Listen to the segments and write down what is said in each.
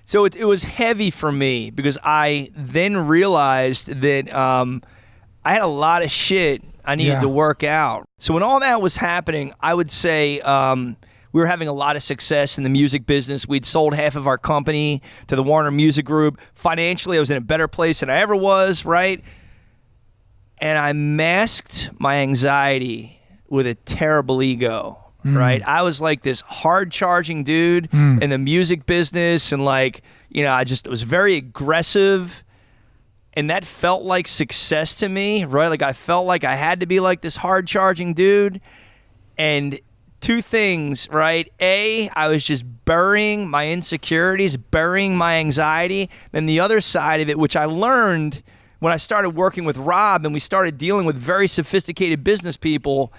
So it was heavy for me because I then realized that I had a lot of shit I needed to work out. So when all that was happening, I would say we were having a lot of success in the music business. We'd sold half of our company to the Warner Music Group. Financially, I was in a better place than I ever was, right? And I masked my anxiety with a terrible ego. Right, I was like this hard-charging dude in the music business, and like, you know, I was very aggressive, and that felt like success to me, right? Like I felt like I had to be like this hard-charging dude, and two things, right? A, I was just burying my insecurities, burying my anxiety. Then the other side of it, which I learned when I started working with Rob, and we started dealing with very sophisticated business people.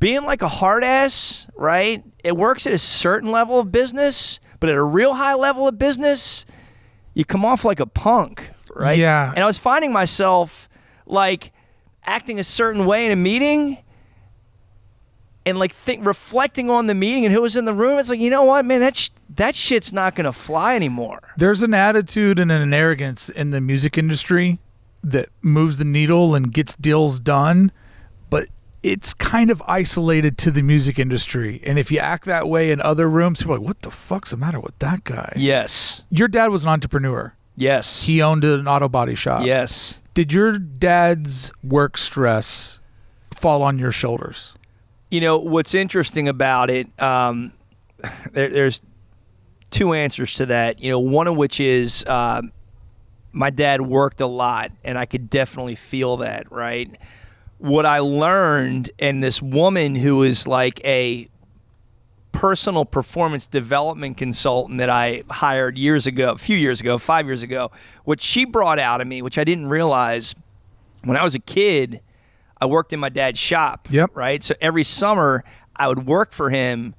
Being like a hard ass, right? It works at a certain level of business, but at a real high level of business, you come off like a punk, right? Yeah. And I was finding myself like acting a certain way in a meeting and like reflecting on the meeting and who was in the room. It's like, you know what, man, that shit's not going to fly anymore. There's an attitude and an arrogance in the music industry that moves the needle and gets deals done, but it's kind of isolated to the music industry. And if you act that way in other rooms, people are like, what the fuck's the matter with that guy? Yes. Your dad was an entrepreneur. Yes. He owned an auto body shop. Yes. Did your dad's work stress fall on your shoulders? You know, what's interesting about it, there's two answers to that. You know, one of which is my dad worked a lot, and I could definitely feel that, right? What I learned, and this woman who is like a personal performance development consultant that I hired a few years ago, 5 years ago, what she brought out of me, which I didn't realize, when I was a kid, I worked in my dad's shop, right? So every summer I would work for him,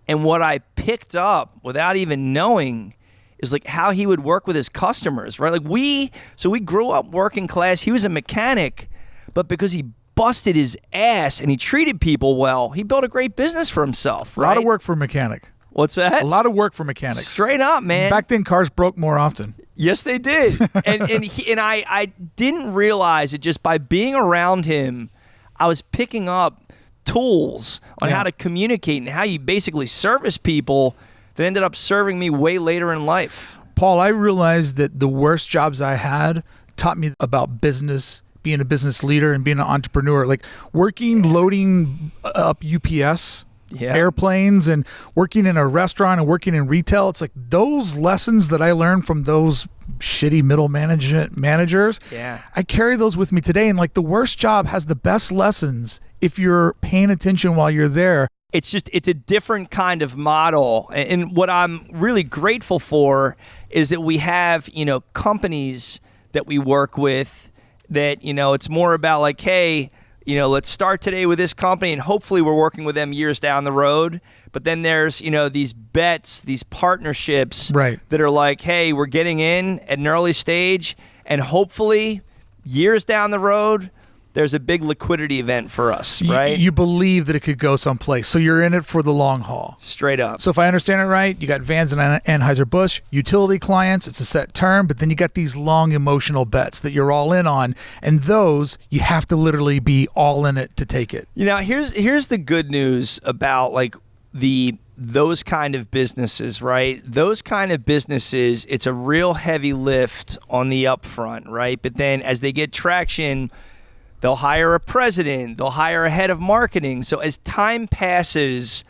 and what I picked up without even knowing is like how he would work with his customers, right? Like we grew up working class. He was a mechanic, but because he busted his ass and he treated people well, he built a great business for himself, right? A lot of work for a mechanic. What's that? A lot of work for mechanics. Straight up, man. Back then, cars broke more often. Yes, they did. and I didn't realize it just by being around him. I was picking up tools on how to communicate and how you basically service people that ended up serving me way later in life. Paul, I realized that the worst jobs I had taught me about business, being a business leader and being an entrepreneur. Like working, loading up UPS airplanes and working in a restaurant and working in retail. It's like those lessons that I learned from those shitty middle managers. Yeah. I carry those with me today. And like the worst job has the best lessons if you're paying attention while you're there. It's a different kind of model. And what I'm really grateful for is that we have, companies that we work with that, it's more about like, hey, let's start today with this company and hopefully we're working with them years down the road. But then there's, these bets, these partnerships that are like, hey, we're getting in at an early stage and hopefully years down the road, there's a big liquidity event for us, right? You believe that it could go someplace. So you're in it for the long haul. Straight up. So if I understand it right, you got Vans and Anheuser Busch, utility clients, it's a set term, but then you got these long emotional bets that you're all in on. And those, you have to literally be all in it to take it. Here's the good news about like those kind of businesses, right? Those kind of businesses, it's a real heavy lift on the upfront, right? But then as they get traction, they'll hire a president. They'll hire a head of marketing. So as time passes,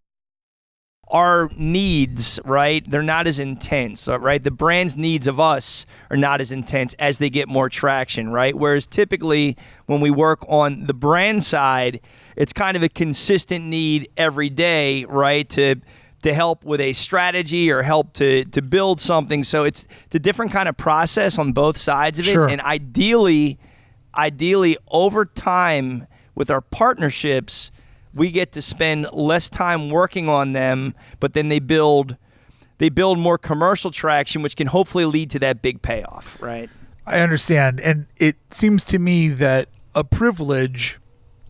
our needs, right, they're not as intense, right? The brand's needs of us are not as intense as they get more traction, right? Whereas typically when we work on the brand side, it's kind of a consistent need every day, right, to help with a strategy or help to build something. So it's a different kind of process on both sides of it. Sure. And ideally, over time with our partnerships, we get to spend less time working on them, but then they build more commercial traction, which can hopefully lead to that big payoff, right? I understand. And it seems to me that a privilege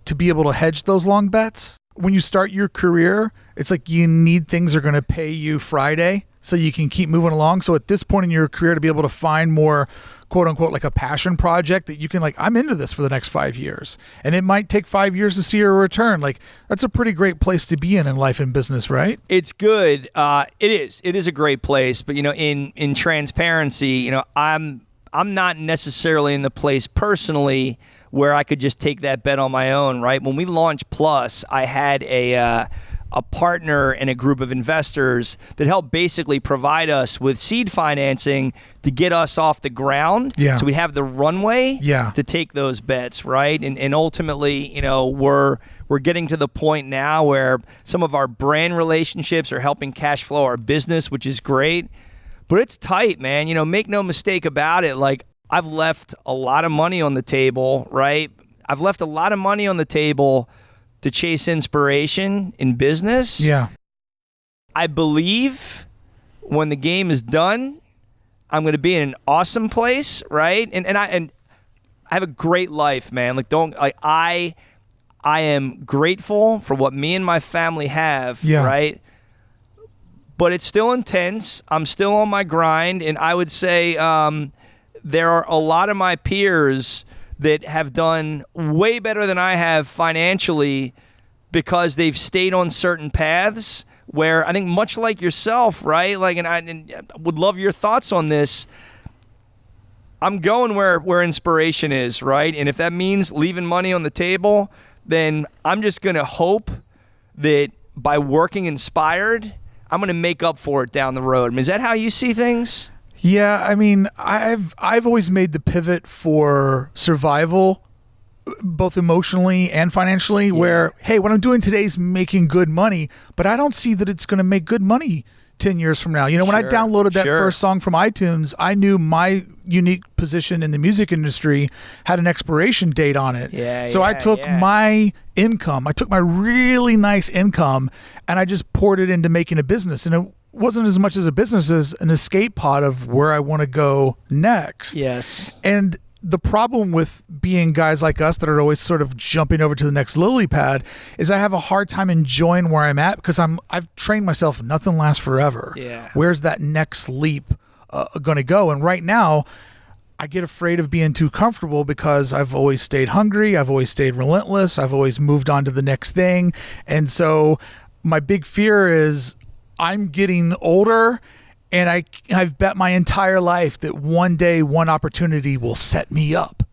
to be able to hedge those long bets. When you start your career, it's like you need things that are going to pay you Friday. so you can keep moving along. So at this point in your career, to be able to find more, quote unquote, like a passion project that you can like, I'm into this for the next 5 years, and it might take 5 years to see a return. Like, that's a pretty great place to be in life and business, right? It's good. It is a great place, but in transparency, I'm not necessarily in the place personally where I could just take that bet on my own, right? When we launched Plus, I had a partner and a group of investors that helped basically provide us with seed financing to get us off the ground. Yeah. So we have the runway Yeah. to take those bets, right? And ultimately, we're getting to the point now where some of our brand relationships are helping cash flow our business, which is great. But it's tight, man. Make no mistake about it. Like, I've left a lot of money on the table, right? I've left a lot of money on the table to chase inspiration in business. Yeah. I believe when the game is done, I'm going to be in an awesome place, right? And I have a great life, man. I am grateful for what me and my family have, right? But it's still intense. I'm still on my grind, and I would say there are a lot of my peers that have done way better than I have financially because they've stayed on certain paths where I think much like yourself, right? Like, and I would love your thoughts on this. I'm going where inspiration is, right? And if that means leaving money on the table, then I'm just going to hope that by working inspired, I'm going to make up for it down the road. I mean, is that how you see things? Yeah, I mean, I've always made the pivot for survival, both emotionally and financially, where, hey, what I'm doing today is making good money, but I don't see that it's going to make good money 10 years from now. When I downloaded that first song from iTunes, I knew my unique position in the music industry had an expiration date on it. So I took my income, I took my really nice income, and I just poured it into making a business. And it wasn't as much as a business as an escape pod of where I want to go next. Yes. And the problem with being guys like us that are always sort of jumping over to the next lily pad is I have a hard time enjoying where I'm at because I've trained myself, nothing lasts forever. Yeah. Where's that next leap going to go? And right now, I get afraid of being too comfortable because I've always stayed hungry. I've always stayed relentless. I've always moved on to the next thing. And so my big fear is I'm getting older, and I've bet my entire life that one day one opportunity will set me up.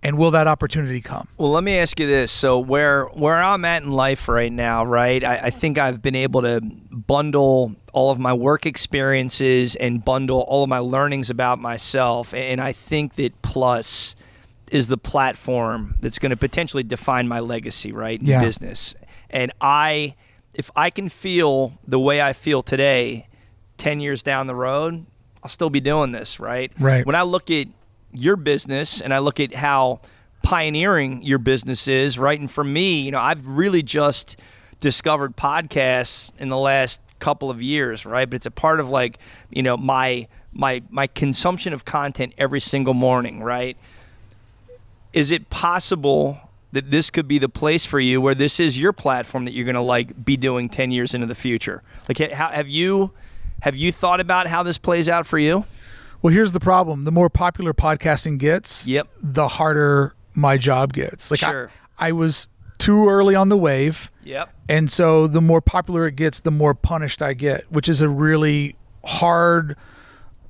And will that opportunity come? Well, let me ask you this. So where I'm at in life right now, right, I think I've been able to bundle all of my work experiences and bundle all of my learnings about myself. And I think that Plus is the platform that's going to potentially define my legacy, right, in business. And if I can feel the way I feel today, 10 years down the road, I'll still be doing this, right? Right. When I look at your business and I look at how pioneering your business is, right? And for me, I've really just discovered podcasts in the last couple of years, right? But it's a part of my consumption of content every single morning, right? Is it possible that this could be the place for you where this is your platform that you're going to be doing 10 years into the future? Like, have you thought about how this plays out for you? Well, here's the problem. The more popular podcasting gets, the harder my job gets. I was too early on the wave. And so the more popular it gets, the more punished I get, which is a really hard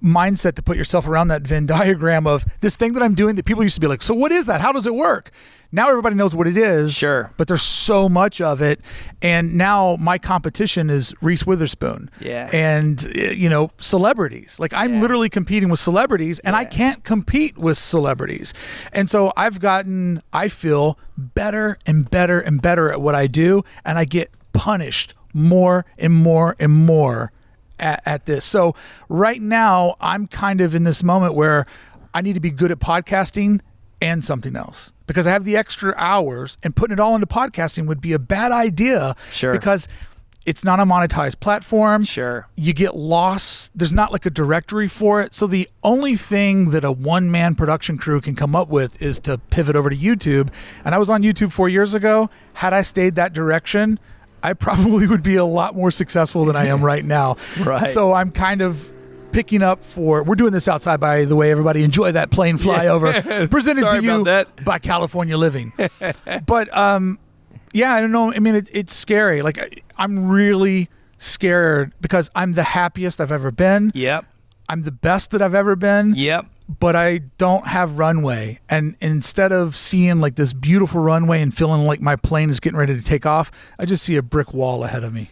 mindset to put yourself around that Venn diagram of this thing that I'm doing that people used to be like, so what is that? How does it work? Now everybody knows what it is. Sure. But there's so much of it. And now my competition is Reese Witherspoon. And, celebrities. I'm literally competing with celebrities, and I can't compete with celebrities. And so I've gotten, I feel, better and better and better at what I do, and I get punished more and more and more at this. So right now I'm kind of in this moment where I need to be good at podcasting and something else because I have the extra hours, and putting it all into podcasting would be a bad idea. Because it's not a monetized platform. You get lost. There's not like a directory for it. So the only thing that a one-man production crew can come up with is to pivot over to YouTube. And I was on YouTube 4 years ago. Had I stayed that direction, I probably would be a lot more successful than I am right now. Right. So I'm kind of picking up we're doing this outside, by the way. Everybody enjoy that plane flyover. Presented Sorry to you about by California Living. But yeah, I don't know. I mean, it's scary. Like, I'm really scared because I'm the happiest I've ever been. Yep. I'm the best that I've ever been. Yep. But I don't have runway. And instead of seeing like this beautiful runway and feeling like my plane is getting ready to take off, I just see a brick wall ahead of me.